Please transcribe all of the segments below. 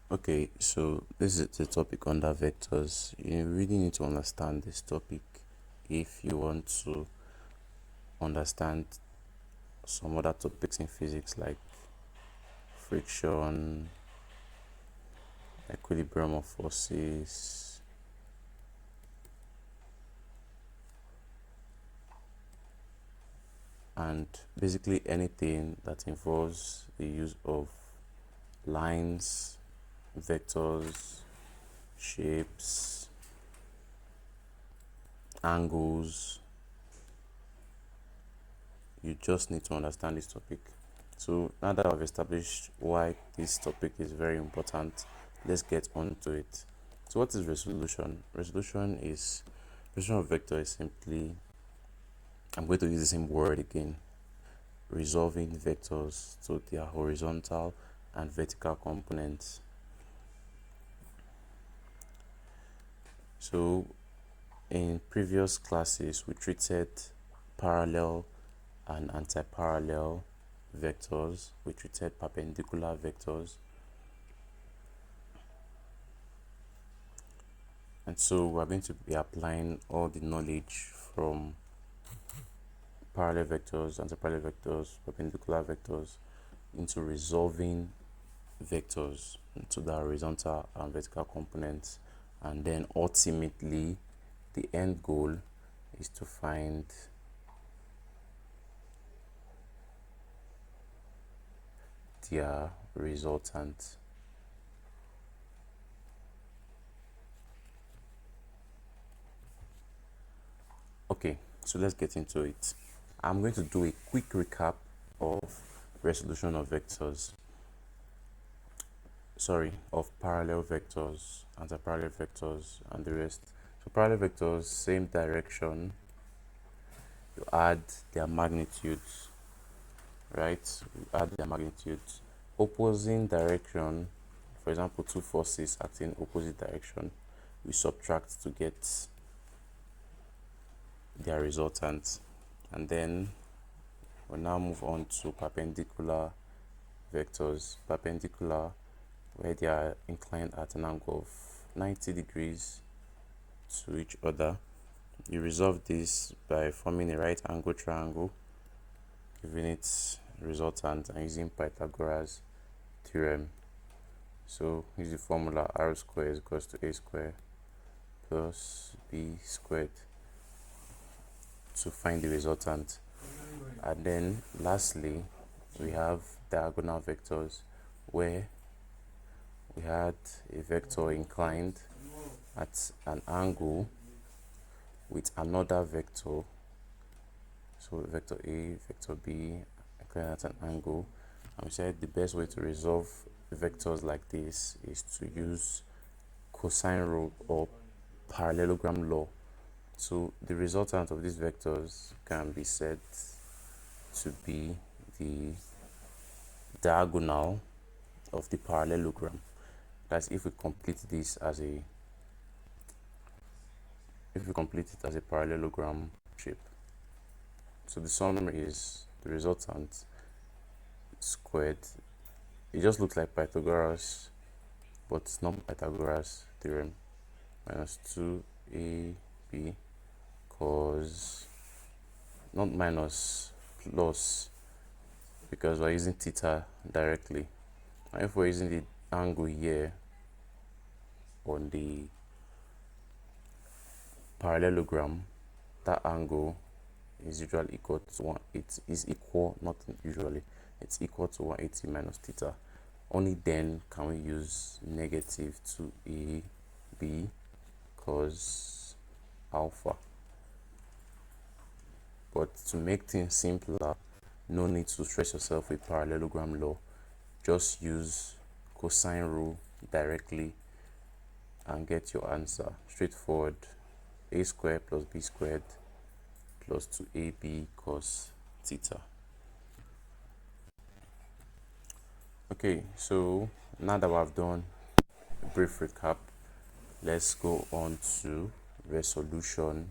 Okay, so this is the topic under vectors. You really need to understand this topic if you want to understand some other topics in physics like friction, equilibrium of forces, and basically anything that involves the use of lines, vectors, shapes, angles. You just need to understand this topic. So now that I've established why this topic is very important, let's get on to it. So what is resolution? Resolution of vector is simply, I'm going to use the same word again, resolving vectors to their horizontal and vertical components. So in previous classes we treated parallel and anti-parallel vectors, we treated perpendicular vectors, and so we're going to be applying all the knowledge from parallel vectors, anti-parallel vectors, perpendicular vectors into resolving vectors into the horizontal and vertical components, and then ultimately the end goal is to find their resultant. Okay, so let's get into it. I'm going to do a quick recap of resolution of vectors. Of parallel vectors, anti-parallel vectors, and the rest. So parallel vectors, same direction. You add their magnitudes, right? You add their magnitudes. Opposing direction, for example, two forces acting opposite direction, we subtract to get their resultant. And then we'll now move on to perpendicular vectors. Perpendicular, where they are inclined at an angle of 90 degrees to each other. You resolve this by forming a right angle triangle, giving its resultant, and using Pythagoras theorem. So use the formula r squared is equals to a squared plus b squared to find the resultant. And then lastly, we have diagonal vectors, where we had a vector inclined at an angle with another vector. So vector A, vector B, inclined at an angle. And we said the best way to resolve vectors like this is to use cosine rule or parallelogram law. So the resultant of these vectors can be said to be the diagonal of the parallelogram. That's if we complete this as a parallelogram shape. So the summary is the resultant squared. It just looks like Pythagoras, but it's not Pythagoras theorem. Minus 2ab cos, not minus, plus, because we're using theta directly. And if we're using the angle here on the parallelogram, that angle is usually equal to 1. It is equal, not usually, it's equal to 180 minus theta. Only then can we use negative 2ab cos alpha. But to make things simpler, no need to stress yourself with parallelogram law. Just use cosine rule directly and get your answer. Straightforward. A squared plus b squared plus 2ab cos theta. Okay, so now that we've done a brief recap, let's go on to resolution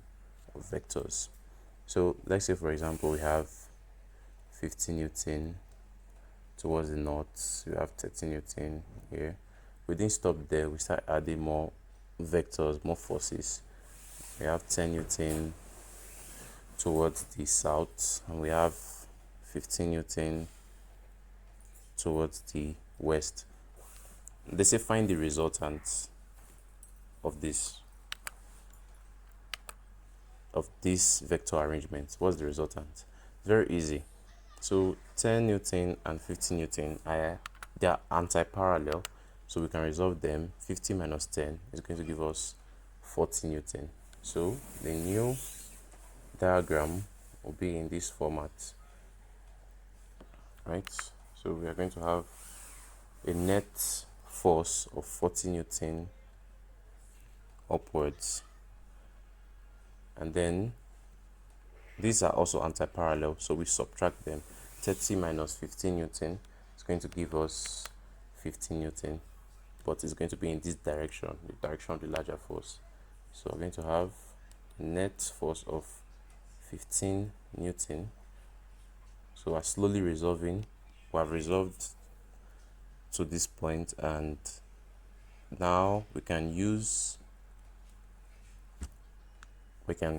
of vectors. So let's say, for example, we have 50 Newton towards the north, we have 30 Newton here, we didn't stop there. We start adding more vectors, more forces. We have 10 Newton towards the south, and we have 15 Newton towards the west. They say find the resultant of this vector arrangement. What's the resultant? Very easy. So 10 Newton and 15 Newton they are anti-parallel, so we can resolve them. 50 minus 10 is going to give us 40 Newton. So the new diagram will be in this format, right? So we are going to have a net force of 40 Newton upwards, and then these are also anti-parallel, so we subtract them. 30 minus 15 Newton is going to give us 15 Newton, but it's going to be in this direction, the direction of the larger force. So we're going to have net force of 15 Newton. So we're slowly resolving. We have resolved to this point, and now we can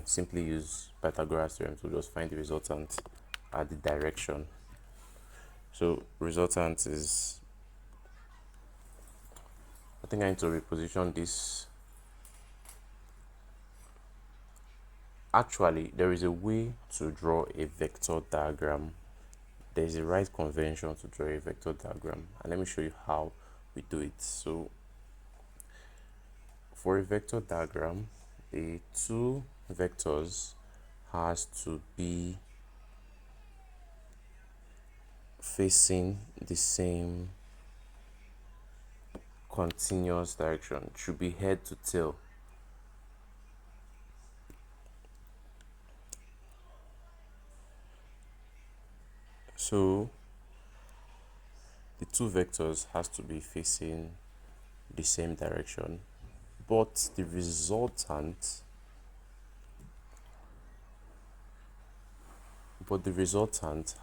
simply use Pythagoras theorem to just find the resultant at the direction. So resultant is, I think I need to reposition this. Actually, there is a way to draw a vector diagram. There is a right convention to draw a vector diagram, and let me show you how we do it. So for a vector diagram, the two vectors has to be facing the same continuous direction. It should be head to tail. So the two vectors has to be facing the same direction, but the resultant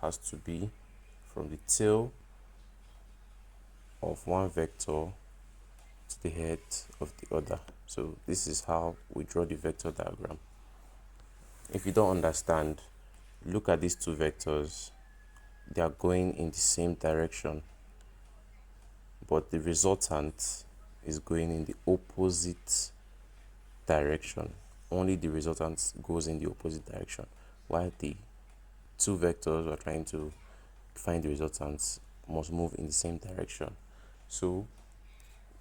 has to be from the tail of one vector to the head of the other. So this is how we draw the vector diagram. If you don't understand, look at these two vectors. They are going in the same direction, but the resultant is going in the opposite direction. Only the resultant goes in the opposite direction, while the two vectors we're trying to find the resultants must move in the same direction. So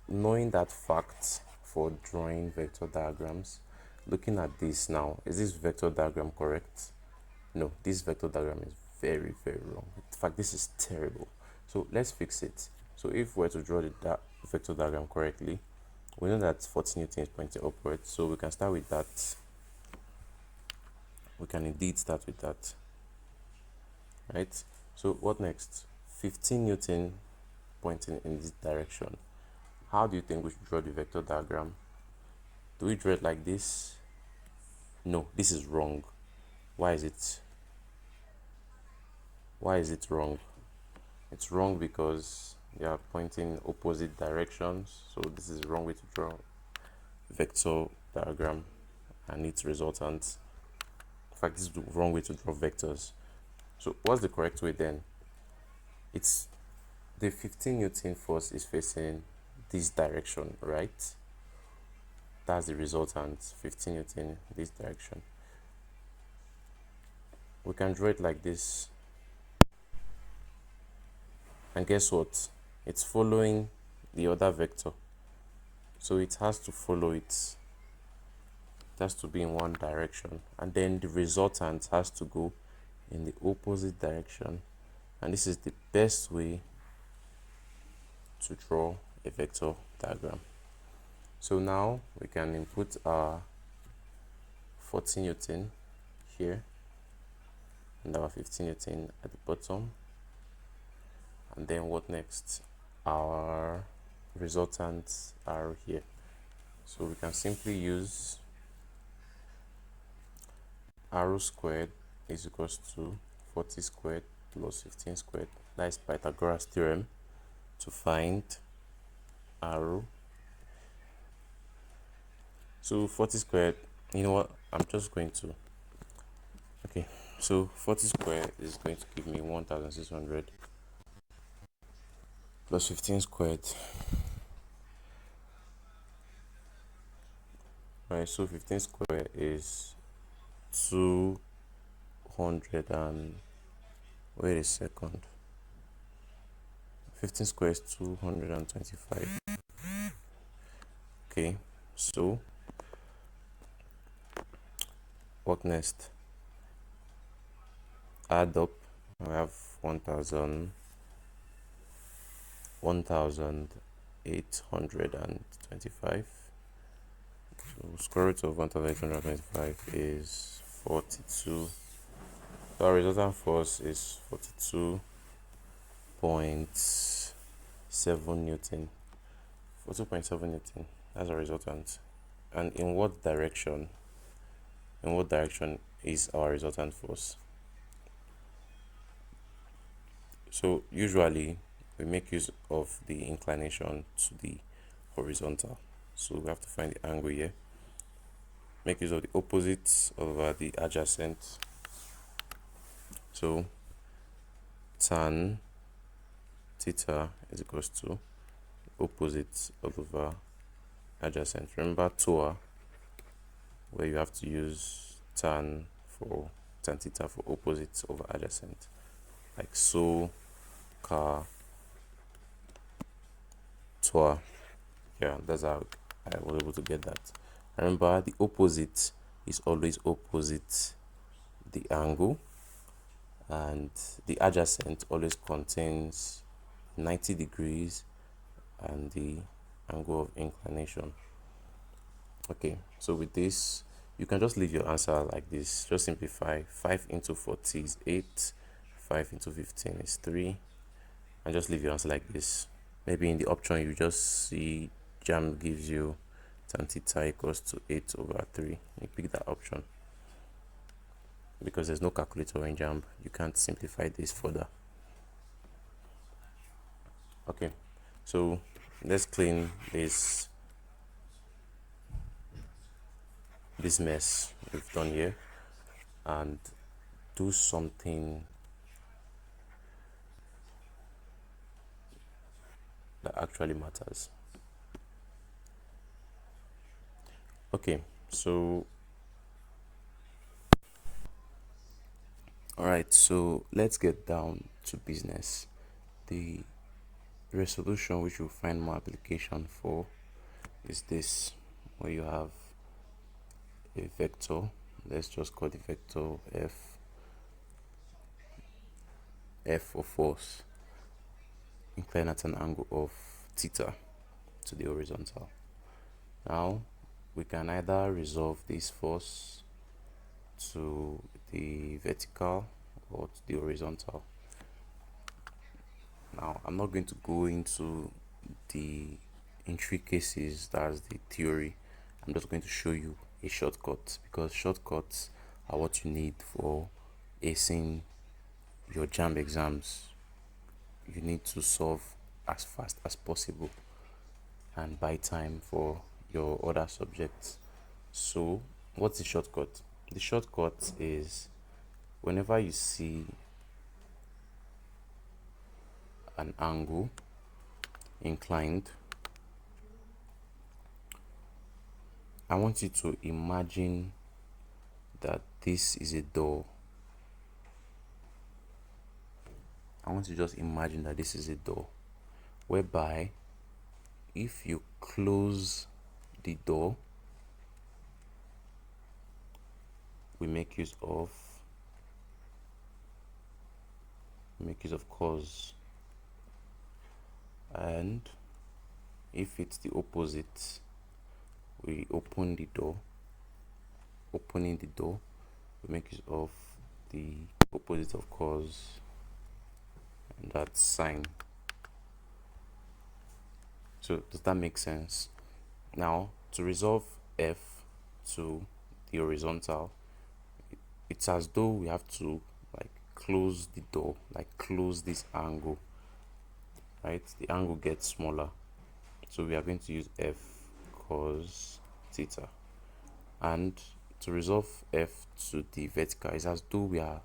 knowing that fact for drawing vector diagrams, looking at this now, is this vector diagram correct? No, this vector diagram is very, very wrong. In fact, this is terrible. So let's fix it. So if we're to draw the vector diagram correctly, we know that 40 Newton is pointing upwards, so we can start with that. We can indeed start with that, right? So what next? 15 Newton pointing in this direction. How do you think we should draw the vector diagram? Do we draw it like this? No, this is wrong. Why is it wrong? It's wrong because they are pointing in opposite directions, so this is the wrong way to draw vector diagram and its resultant. In fact, this is the wrong way to draw vectors. So what's the correct way then? It's the 15 Newton force is facing this direction, right? That's the resultant, 15 Newton this direction. We can draw it like this, and guess what? It's following the other vector, so it has to follow it. It has to be in one direction, and then the resultant has to go in the opposite direction, and this is the best way to draw a vector diagram. So now we can input our 40 Newton here and our 15 Newton at the bottom, and then what next? Our resultants are here, so we can simply use r squared is equals to 40 squared plus 15 squared. That is Pythagoras theorem to find arrow. So 40 squared, you know what, I'm just going to, okay, so 40 squared is going to give me 1600 plus 15 squared. Right, so 15 squared is 200 and, wait a second, 15 squared is 225. Okay, so what next? Add up. I have 1825. So square root of 1825 is 42. So our resultant force is 42.7 Newton. 42.7 Newton. That's a resultant. And in what direction? In what direction is our resultant force? So usually we make use of the inclination to the horizontal. So we have to find the angle here. Make use of the opposite over the adjacent. So tan theta is equals to opposite over adjacent. Remember TOA, where you have to use tan theta for opposite over adjacent, like so, car, TOA. Yeah, that's how I was able to get that. Remember, the opposite is always opposite the angle, and the adjacent always contains 90 degrees and the angle of inclination. Okay, so with this, you can just leave your answer like this. Just simplify. 5 into 40 is 8. 5 into 15 is 3. And just leave your answer like this. Maybe in the option you just see JAMB gives you tan theta equals to 8 over 3. You pick that option. Because there's no calculator in JAMB, you can't simplify this further. Okay, so let's clean this mess we've done here and do something that actually matters. Okay, so all right, so let's get down to business. The resolution which you'll find more application for is this, where you have a vector. Let's just call the vector f for force, inclined at an angle of theta to the horizontal. Now we can either resolve this force to the vertical or to the horizontal. Now I'm not going to go into the intricacies, that's the theory. I'm just going to show you a shortcut, because shortcuts are what you need for acing your JAMB exams. You need to solve as fast as possible and buy time for your other subjects. So what's the shortcut? The shortcut is, whenever you see an angle inclined, I want you to imagine that this is a door. I want you to just imagine that this is a door, whereby if you close the door, we make use of cos, and if it's the opposite, we open the door. Opening the door, we make use of the opposite of cos, and that's sine. So does that make sense? Now to resolve f to the horizontal, it's as though we have to like close the door, like close this angle, right? The angle gets smaller. So we are going to use f cos theta, and to resolve f to the vertical is as though we are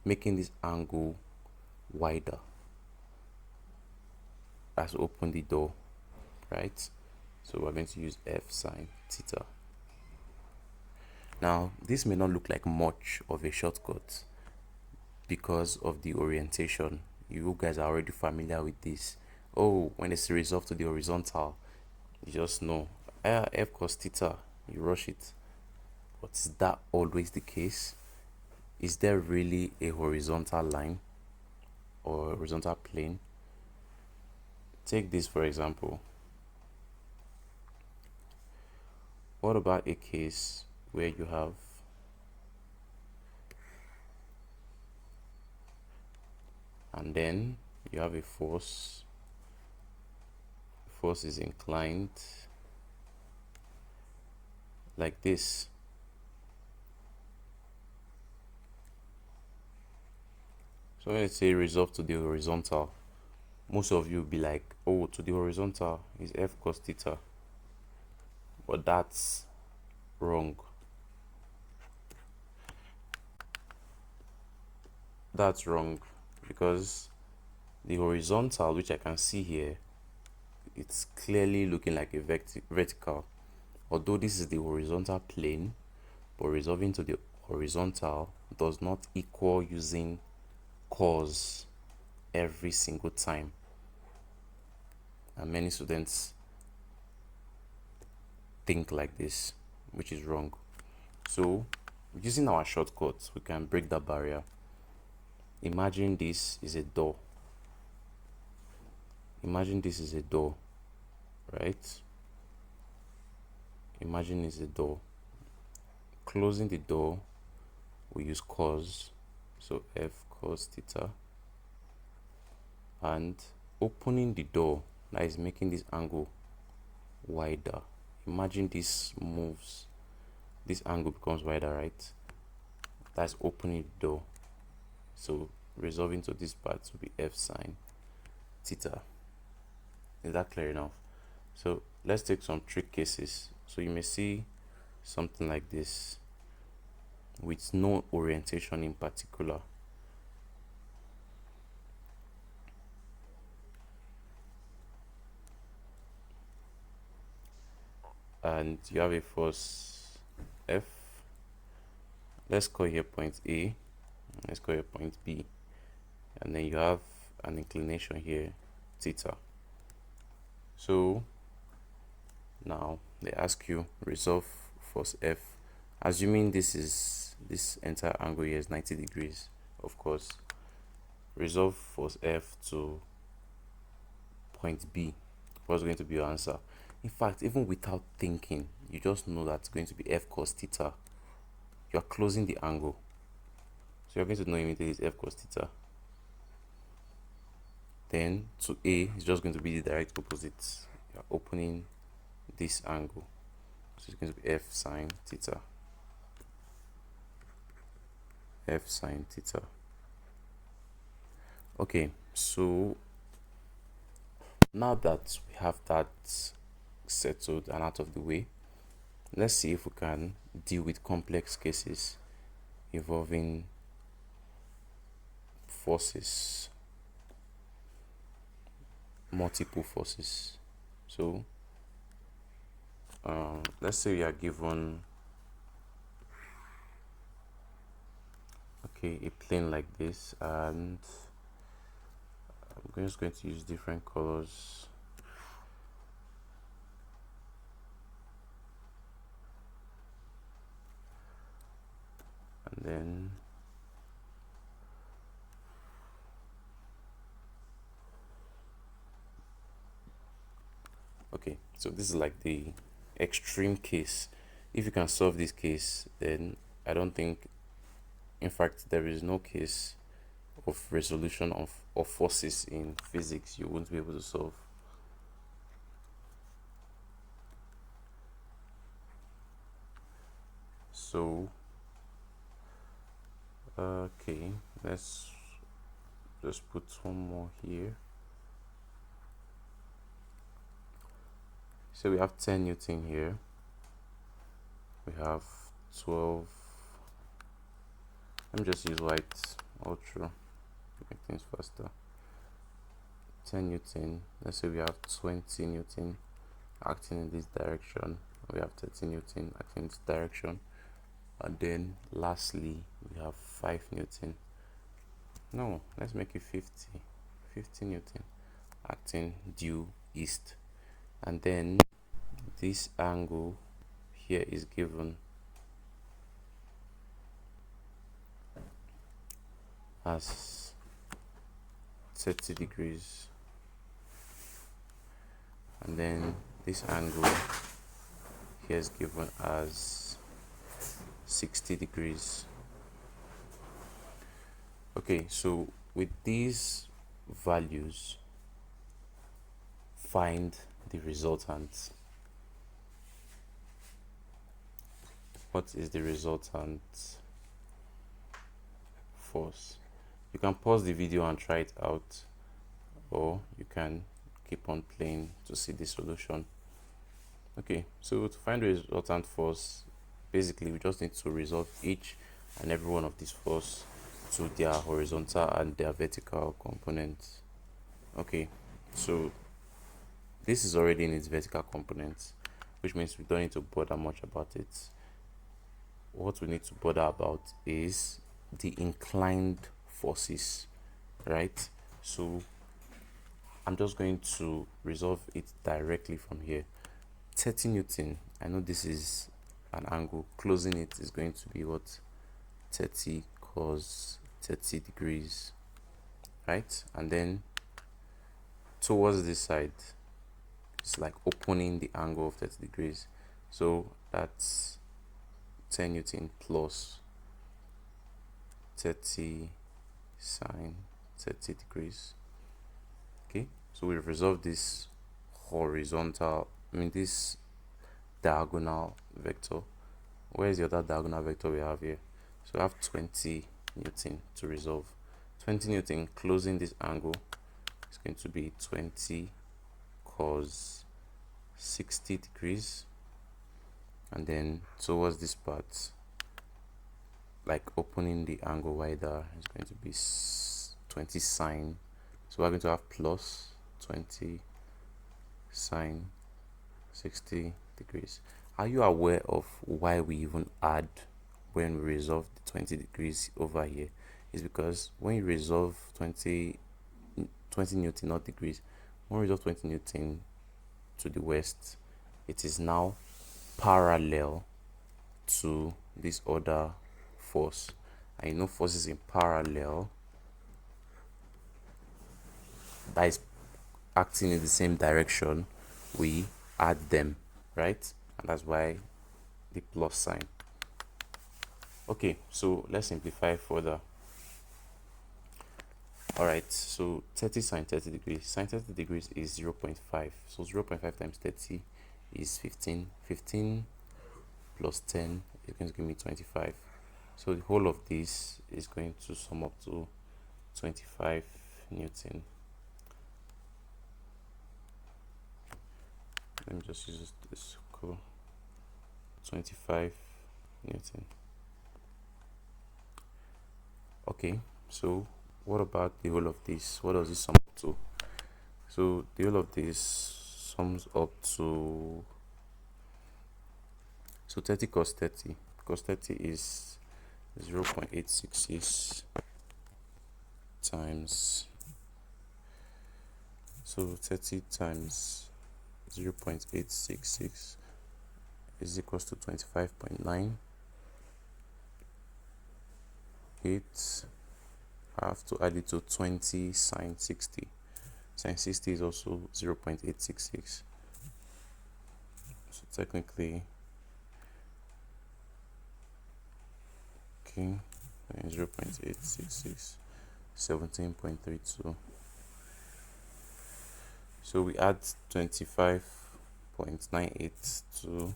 making this angle wider as we open the door, right? So we're going to use f sine theta. Now this may not look like much of a shortcut because of the orientation. You guys are already familiar with this. Oh, when it's resolved to the horizontal, you just know f cos theta, you rush it. But is that always the case? Is there really a horizontal line or a horizontal plane? Take this for example. What about a case where you have and then you have a force is inclined like this. So when I say resolve to the horizontal, most of you will be like, oh, to the horizontal is f cos theta, but that's wrong. That's wrong because the horizontal, which I can see here, it's clearly looking like a vertical, although this is the horizontal plane, but resolving to the horizontal does not equal using cos every single time, and many students think like this, which is wrong. So using our shortcuts, we can break that barrier. Imagine this is a door. Imagine this is a door, right? Imagine it's a door. Closing the door, we use cos, so f cos theta, and opening the door, that is making this angle wider. Imagine this moves, this angle becomes wider, right? That's opening the door. So resolving to this part will be f sine theta. Is that clear enough? So let's take some trick cases. So you may see something like this with no orientation in particular. And you have a force F. Let's call here point A. Let's call here point B. And then you have an inclination here, theta. So now they ask you resolve force F, assuming this entire angle here is 90 degrees, of course. Resolve force F to point B. What's going to be your answer? In fact, even without thinking, you just know that's going to be F cos theta. You are closing the angle, so you're going to know immediately it's F cos theta. Then to A is just going to be the direct opposite. You're opening this angle, so it's going to be F sine theta. F sine theta. Okay, so now that we have that settled and out of the way, let's see if we can deal with complex cases involving forces, multiple forces. So let's say we are given a plane like this, and I'm just going to use different colors. And then okay, so this is like the extreme case. If you can solve this case, then I don't think, in fact, there is no case of resolution of forces in physics you won't be able to solve. So okay, let's just put one more here. So we have 10 Newton here. We have 12. Let me just use white ultra to make things faster. 10 Newton. Let's say we have 20 Newton acting in this direction. We have 30 Newton acting in this direction. And then lastly, we have 5 Newton. No, let's make it 50 Newton acting due east. And then this angle here is given as 30 degrees, and then this angle here is given as 60 degrees. Okay, so with these values, find the resultant. What is the resultant force? You can pause the video and try it out, or you can keep on playing to see the solution. Okay, so to find the resultant force, basically we just need to resolve each and every one of these force to their horizontal and their vertical components. Okay, so this is already in its vertical components, which means we don't need to bother much about it. What we need to bother about is the inclined forces, right? So I'm just going to resolve it directly from here. 30 Newton, I know this is an angle, closing it is going to be what? 30 cos 30 degrees, right? And then towards this side, it's like opening the angle of 30 degrees. So that's 10 Newton plus 30 sine 30 degrees. Okay, so we've resolved this horizontal, this diagonal vector. Where is the other diagonal vector we have here? So we have 20 Newton to resolve. 20 Newton closing this angle is going to be 20 cos 60 degrees, and then towards this part, like opening the angle wider, is going to be 20 sine. So we're going to have plus 20 sine 60 degrees. Are you aware of why we even add when we resolve the 20 degrees over here? Is because when you resolve 20 Newton, not degrees, when we resolve 20 Newton to the west, it is now parallel to this other force. And you know, forces in parallel, that is acting in the same direction, we add them, right? And that's why the plus sign. Okay, so let's simplify further. All right, so 30 sine 30 degrees. Sine 30 degrees is 0.5. So 0.5 times 30 is 15. 15 plus 10 is going to give me 25. So the whole of this is going to sum up to 25 Newton. Let me just use this cool. 25 Newton. Okay, so what about the whole of this? What does this sum up to? So the whole of this sums up to, so 30 cos 30. Cos 30 is 0.866 times, so 30 times 0.866 is equals to 25.98. I have to add it to 20 sine 60. Sine 60 is also 0.866. So technically, okay, 0.866, 17.32. So we add 25.98 to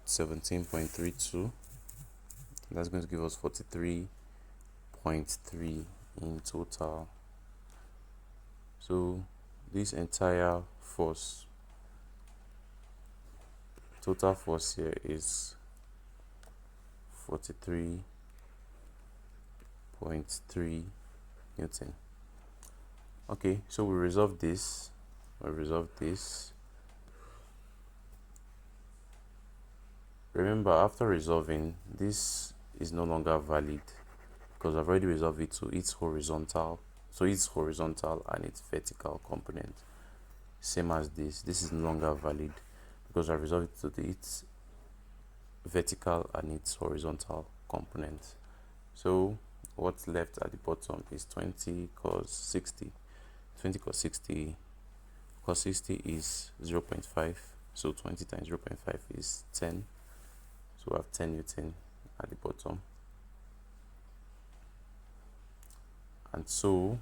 17.32. That's going to give us 43.3 in total. So this entire force, total force here is 43.3 Newton. Okay, so we resolve this. Remember, after resolving, this is no longer valid because I've already resolved it to its horizontal. So it's horizontal and its vertical component. Same as this. This is no longer valid because I've resolved it to its vertical and its horizontal component. So what's left at the bottom is 20 cos 60. 20 cos 60 is 0.5. So 20 times 0.5 is 10. So we have 10 Newton at the bottom. And so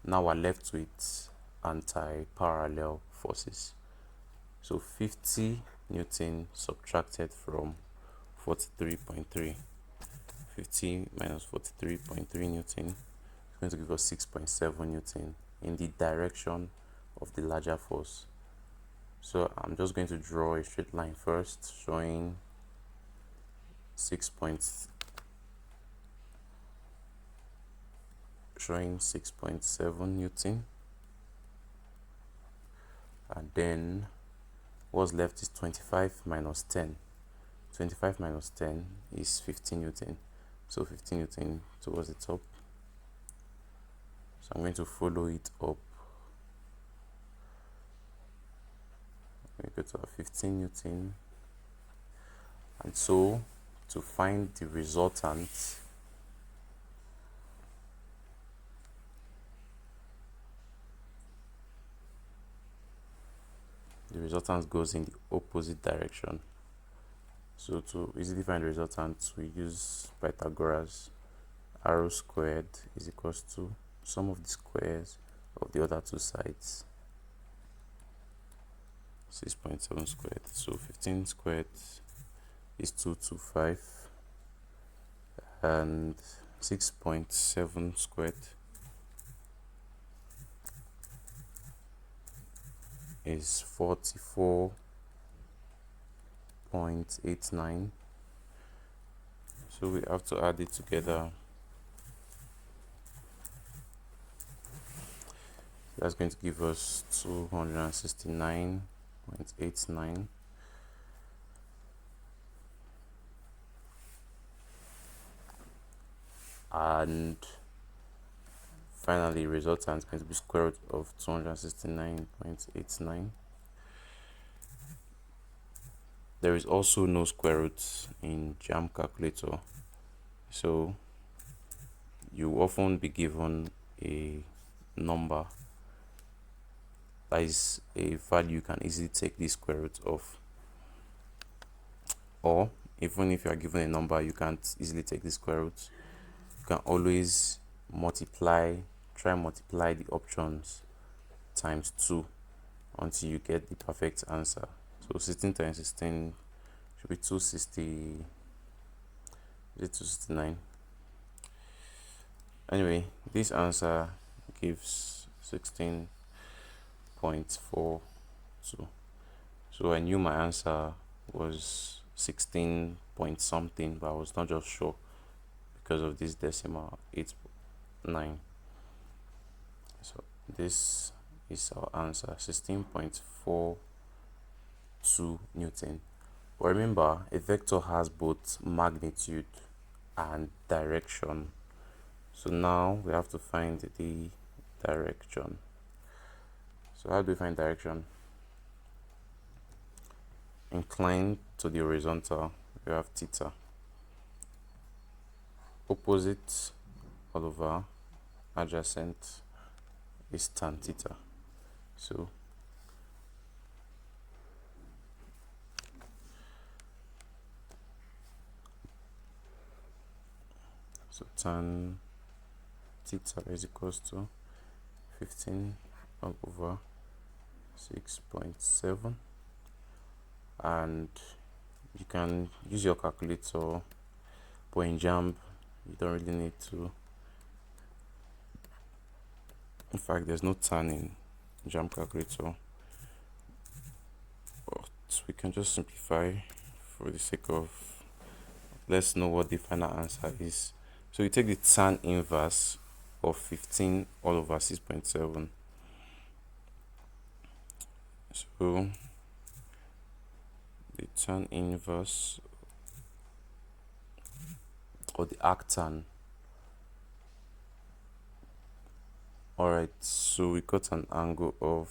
now we're left with anti-parallel forces. So 50 Newton subtracted from 43.3. 50 minus 43.3 Newton is going to give us 6.7 Newton in the direction of the larger force. So I'm just going to draw a straight line first, showing 6.7 Newton, and then what's left is 25 minus 10. 25 minus 10 is 15 Newton. So 15 Newton towards the top. So I'm going to follow it up. We go to 15 Newton. And so to find the resultant, goes in the opposite direction. So to easily find the resultant, we use Pythagoras. Arrow squared is equals to sum of the squares of the other two sides. 6.7 squared. So 15 squared is 225, and 6.7 squared is 44.89. So we have to add it together. That's going to give us 269.89. And finally, resultant is going to be square root of 269.89. There is also no square root in JAMB calculator, so you will often be given a number that is a value you can easily take the square root of, or even if you are given a number you can't easily take the square root, you can always try multiply the options times 2 until you get the perfect answer. So 16 times 16 should be 260. Is it 269? Anyway, this answer gives 16.42. So I knew my answer was 16 point something, but I was not just sure because of this decimal 8.9. So this is our answer, 16.42 Newton. But remember, a vector has both magnitude and direction. So now we have to find the direction. So how do we find direction? Inclined to the horizontal, we have theta. Opposite all over adjacent is tan theta. So tan theta is equals to 15 over 6.7, and you can use your calculator, but in JAMB you don't really need to In fact, there's no tan in JAMB calculator, but we can just simplify for the sake of, let's know what the final answer is. So you take the tan inverse of 15 all over 6.7. So the tan inverse, or the arctan. Alright, so we got an angle of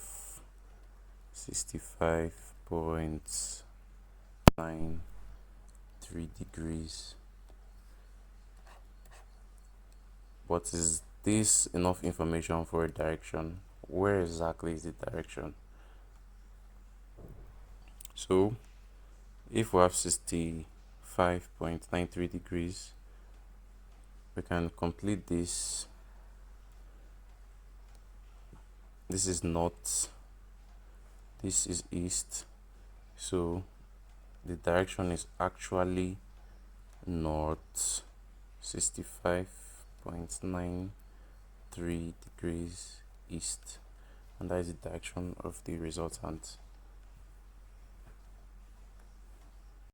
65.93 degrees. But is this enough information for a direction? Where exactly is the direction? So if we have 65.93 degrees, we can complete this. This is north, this is east, so the direction is actually north, 65.93 degrees east, and that is the direction of the resultant.